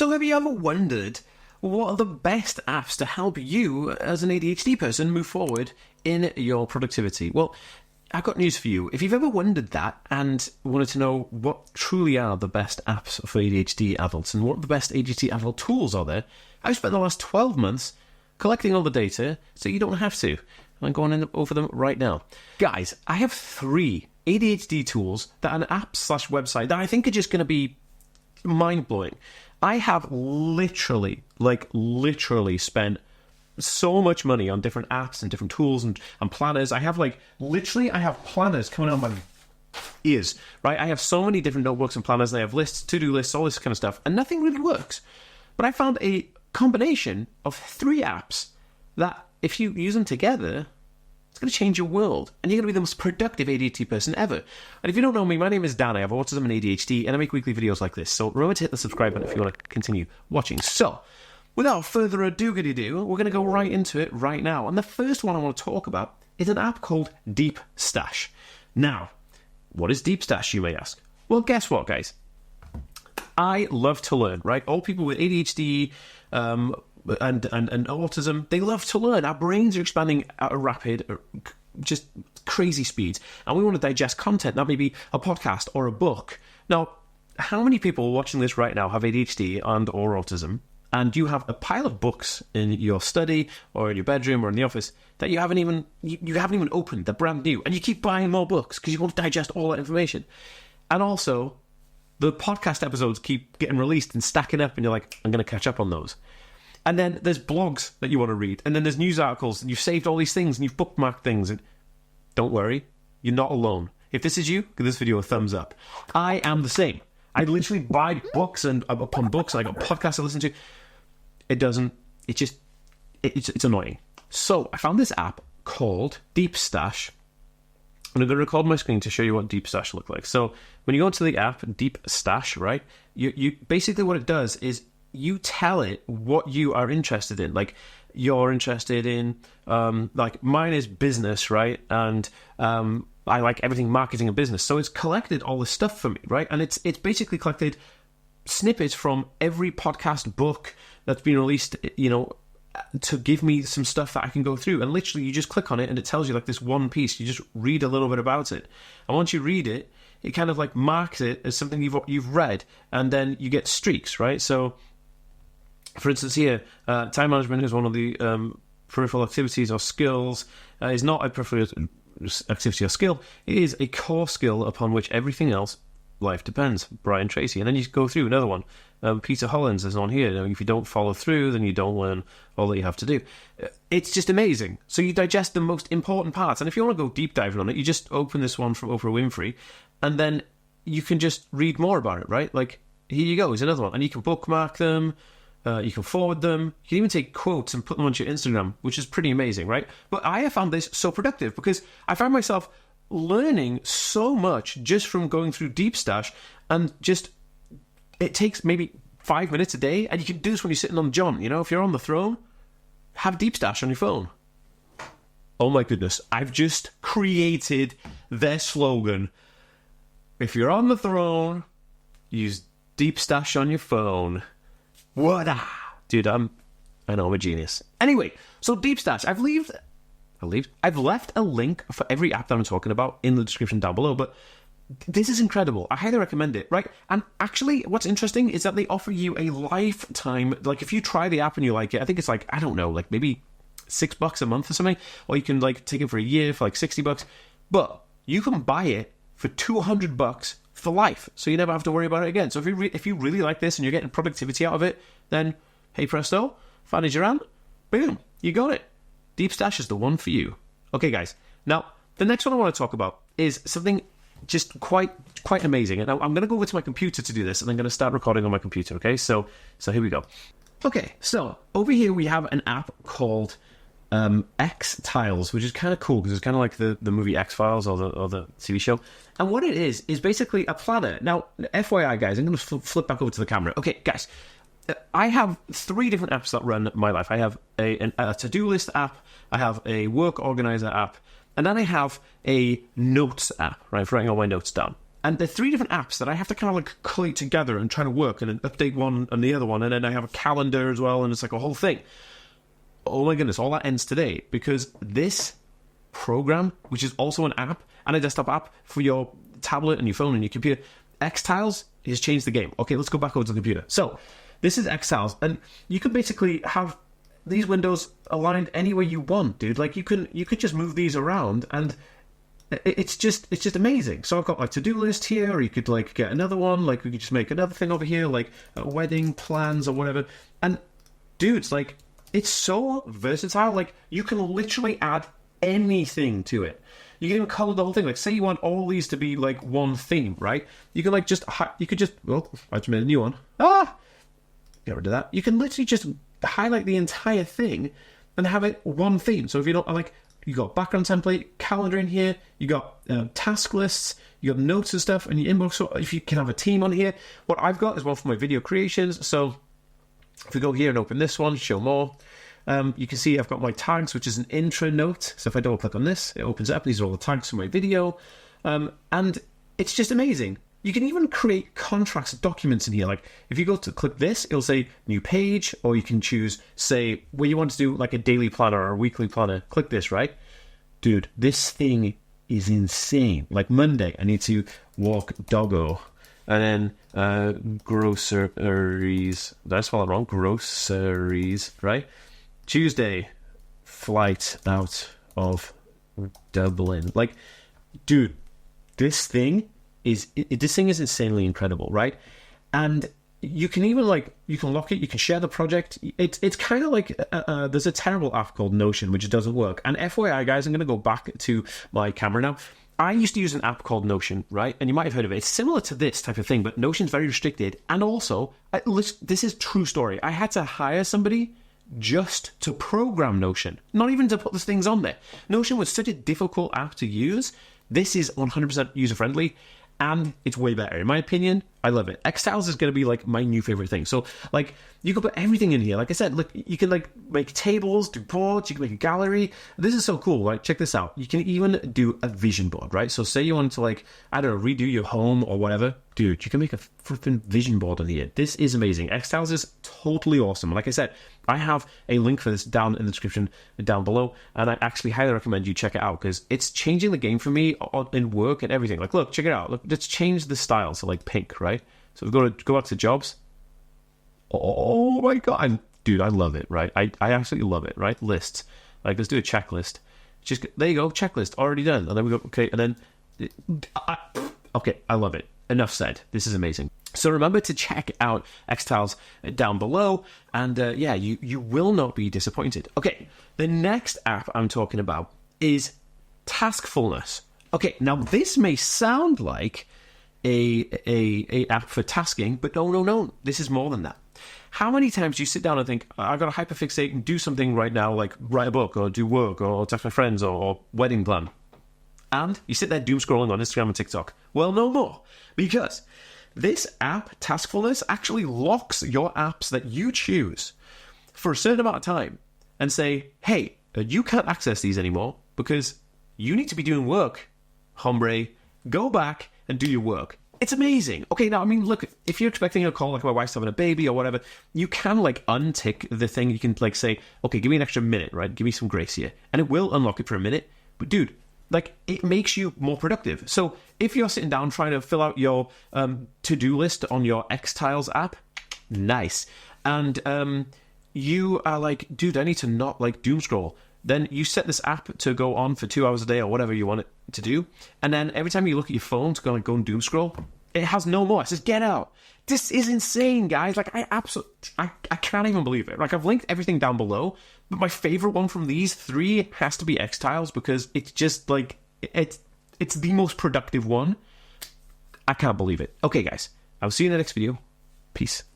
So have you ever wondered what are the best apps to help you as an ADHD person move forward in your productivity? Well, I've got news for you. If you've ever wondered that and wanted to know what truly are the best apps for ADHD adults and what the best ADHD adult tools are there, I've spent the last 12 months collecting all the data so you don't have to. I'm going over them right now. Guys, I have 3 ADHD tools that are an app/website that I think are just going to be mind-blowing. I have literally spent so much money on different apps and different tools and planners. I have planners coming out of my ears, right? I have so many different notebooks and planners. I have lists, to-do lists, all this kind of stuff, and nothing really works. But I found a combination of 3 apps that, if you use them together, it's going to change your world, and you're going to be the most productive ADHD person ever. And if you don't know me, my name is Dan. I have autism and ADHD, and I make weekly videos like this. So remember to hit the subscribe button if you want to continue watching. So, without further ado, we're going to go right into it right now. And the first one I want to talk about is an app called DeepStash. Now, what is DeepStash, you may ask? Well, guess what, guys? I love to learn, right? All people with ADHD and autism, they love to learn. Our brains are expanding at a rapid, just crazy speeds, and we want to digest content. That may be a podcast or a book. Now, how many people watching this right now have ADHD and or autism, and you have a pile of books in your study or in your bedroom or in the office that you haven't even opened? They're brand new, and you keep buying more books because you want to digest all that information. And also, the podcast episodes keep getting released and stacking up, and you're like, I'm going to catch up on those. And then there's blogs that you want to read, and then there's news articles, and you've saved all these things, and you've bookmarked things, and don't worry, you're not alone. If this is you, give this video a thumbs up. I am the same. I literally buy books and upon books, and I got podcasts to listen to. It's annoying. So I found this app called DeepStash, and I'm going to record my screen to show you what DeepStash looks like. So when you go into the app, DeepStash, right, you basically what it does is you tell it what you are interested in. Like, you're interested in, like, mine is business, right? And I like everything marketing and business. So it's collected all this stuff for me, right? And it's basically collected snippets from every podcast, book that's been released, to give me some stuff that I can go through. And literally, you just click on it and it tells you like this one piece. You just read a little bit about it. And once you read it, it kind of like marks it as something you've read. And then you get streaks, right? So, for instance, here, time management is one of the peripheral activities or skills. Is not a peripheral activity or skill. It is a core skill upon which everything else life depends. Brian Tracy. And then you go through another one. Peter Hollins is on here. If you don't follow through, then you don't learn all that you have to do. It's just amazing. So you digest the most important parts. And if you want to go deep diving on it, you just open this one from Oprah Winfrey, and then you can just read more about it, right? Like, here you go. Here's another one. And you can bookmark them. You can forward them. You can even take quotes and put them onto your Instagram, which is pretty amazing, right? But I have found this so productive because I found myself learning so much just from going through DeepStash, and just it takes maybe 5 minutes a day, and you can do this when you're sitting on the john. If you're on the throne, have DeepStash on your phone. Oh my goodness, I've just created their slogan. If you're on the throne, use DeepStash on your phone. What? Dude, I know, I'm a genius. Anyway, so DeepStash, I've left a link for every app that I'm talking about in the description down below, but this is incredible. I highly recommend it, right? And actually, what's interesting is that they offer you a lifetime, like, if you try the app and you like it, I think it's like, I don't know, like maybe $6 a month or something, or you can like take it for a year for like $60, but you can buy it for $200 for life, so you never have to worry about it again. So if you really like this and you're getting productivity out of it, then hey presto, fan is your aunt, boom, you got it. DeepStash is the one for you. Okay, guys. Now the next one I want to talk about is something just quite amazing, and I'm going to go over to my computer to do this, and I'm going to start recording on my computer. Okay, so here we go. Okay, so over here we have an app called xTiles, which is kind of cool because it's kind of like the movie X-Files or the TV show. And what it is basically a planner. Now, FYI, guys, I'm going to flip back over to the camera. Okay, guys, I have 3 different apps that run my life. I have a to-do list app, I have a work organizer app, and then I have a notes app, right, for writing all my notes down. And they're 3 different apps that I have to kind of like collate together and try to work and then update one and the other one. And then I have a calendar as well. And it's like a whole thing. Oh my goodness, all that ends today because this program, which is also an app and a desktop app for your tablet and your phone and your computer, xTiles has changed the game. Okay, let's go back over to the computer. So this is xTiles, and you can basically have these windows aligned any way you want, dude. Like you could just move these around, and it's just amazing. So I've got like to-do list here, or you could like get another one. Like we could just make another thing over here, like wedding plans or whatever. And dudes, like it's so versatile. Like you can literally add anything to it. You can even color the whole thing. Like say you want all these to be like one theme, right? You can like well, I just made a new one. Get rid of that. You can literally just highlight the entire thing and have it one theme. So if you don't like, you got background template, calendar in here, you got task lists, you got notes and stuff, and your inbox. So if you can have a team on here, what I've got is one for my video creations. So if we go here and open this one, show more, you can see I've got my tags, which is an intro note. So if I double click on this, it opens up. These are all the tags for my video, and it's just amazing. You can even create contracts documents in here. Like if you go to click this, it'll say new page, or you can choose, say, where you want to do like a daily planner or a weekly planner. Click this, right? Dude, this thing is insane. Like Monday, I need to walk doggo. And then groceries. Did I spell it wrong? Groceries, right? Tuesday, flight out of Dublin. Like, dude, this thing is insanely incredible, right? And you can even like, you can lock it, you can share the project. It's kind of like there's a terrible app called Notion which doesn't work. And FYI guys, I'm going to go back to my camera now. I used to use an app called Notion, right? And you might have heard of it. It's similar to this type of thing, but Notion's very restricted. And also, this is true story. I had to hire somebody just to program Notion, not even to put these things on there. Notion was such a difficult app to use. This is 100% user-friendly. And it's way better. In my opinion, I love it. xTiles is going to be like my new favorite thing. So like you can put everything in here. Like I said, look, you can like make tables, do boards, you can make a gallery. This is so cool, right? Check this out. You can even do a vision board, right? So say you want to like, I don't know, redo your home or whatever. Dude, you can make a flipping vision board on here. This is amazing. xTiles is totally awesome. Like I said, I have a link for this down in the description down below, and I actually highly recommend you check it out because it's changing the game for me in work and everything. Like, look, check it out. Look, let's change the style to like pink, right? So we go back to jobs. Oh my god, dude, I love it, right? I absolutely love it, right? Lists, like let's do a checklist. Just there you go, checklist already done, and then we go okay, and then okay, I love it. Enough said. This is amazing. So remember to check out xTiles down below, and yeah, you will not be disappointed. Okay, the next app I'm talking about is TaskFulness. Okay, now this may sound like a app for tasking, but no, this is more than that. How many times do you sit down and think, I've got to hyperfixate and do something right now, like write a book or do work or text my friends or wedding plan? And you sit there doom scrolling on Instagram and TikTok. Well, no more. Because this app, TaskFulness, actually locks your apps that you choose for a certain amount of time and say, hey, you can't access these anymore because you need to be doing work, hombre. Go back and do your work. It's amazing. Okay, now, I mean, look, if you're expecting a call, like my wife's having a baby or whatever, you can, like, untick the thing. You can, like, say, okay, give me an extra minute, right? Give me some grace here. And it will unlock it for a minute. But, dude, like, it makes you more productive. So if you're sitting down trying to fill out your to-do list on your xTiles app, nice. And you are like, dude, I need to not, like, doom scroll. Then you set this app to go on for 2 hours a day or whatever you want it to do. And then every time you look at your phone to go and doom scroll, it has no more. It says, get out. This is insane, guys. Like, I can't even believe it. Like, I've linked everything down below, but my favorite one from these 3 has to be xTiles because it's just like, it's the most productive one. I can't believe it. Okay, guys, I'll see you in the next video. Peace.